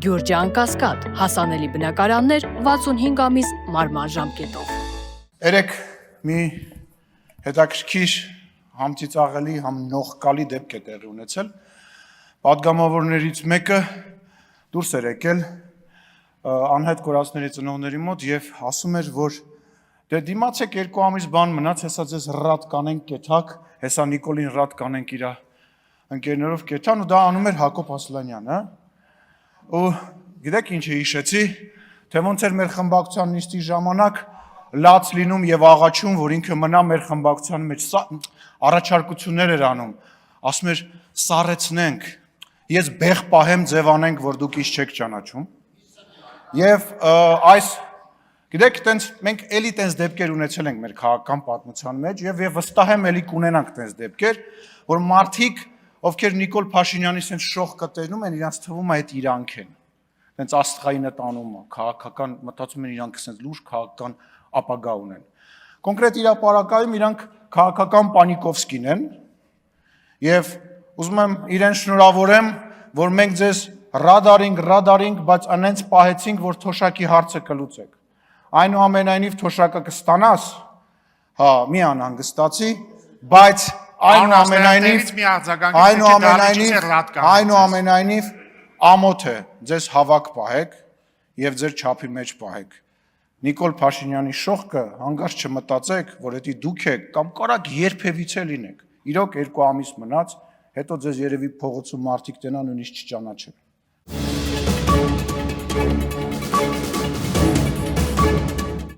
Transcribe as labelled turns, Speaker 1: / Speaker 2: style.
Speaker 1: Գյուրջան Կասկադ, հասանելի բնակարաններ 65 ամիս մարման ժամկետով։
Speaker 2: Երեք մի հետաքրքիր համծիծաղելի, նողկալի դեպք է տեղի ունեցել։ Պատգամավորներից մեկը դուրս էր եկել անհետ կորածների ծնողների մոտ եւ ասում էր, որ դե դիմացեք 2 ամիս բան մնաց, հեսա ձեզ ռատ կանենք կեթակ, հեսա Նիկոլին ռատ կանենք իր ընկերներով կեթան, ու դա անում էր Հակոբ Ասլանյանը։ Ու գիտեք ինչ հիշեցի, թե ոնց էր մեր խմբակցության նիստի ժամանակ լաց լինում եւ աղաչում, որ ինքը մնա մեր խմբակցության մեջ, առաջարկություններ էր անում, ասում էր սառեցնենք, ես բեղ պահեմ ձևանենք, որ դուք ինչ չեք ճանաչում։ Եվ այս գիտեք, տենց մենք էլի տենց դեպքեր ունեցել ենք մեր քաղաքական պատմության մեջ եւ վստահ եմ էլի կունենանք տենց դեպքեր, որ մարդիկ, ովքեր Նիկոլ Փաշինյանի sense շող կտենում են, իրանց թվում է այդ իրանք են։ Տենց աստղայինը տանում է, քաղաքական մտածում են իրանք sense լուրջ քաղաքական ապագա ունեն։ Կոնկրետ իրապարակայում իրանք քաղաքական Պանիկովսկին են եւ ուզում եմ իրեն շնորհավորեմ, որ մենք ձեզ ռադարինգ, բայց անենց պահեցինք, որ թոշակի հարցը կլուծեք։ Այնուամենայնիվ թոշակը կստանաս, հա, մի անհանգստացի, բայց այնուամենայնիվ ամոթ է, ձեզ հավաք պահեք եւ ձեր չափի մեջ պահեք։ Նիկոլ Փաշինյանի շողքը հանգարց չմտածեք, որ դա դուք եք կամ կարակ երբևիցե լինեք։ Իրոք 2 ամիս մնաց, հետո ձեզ երևի փողոցում մարդիկ տենան նույնիսկ չճանաչեն։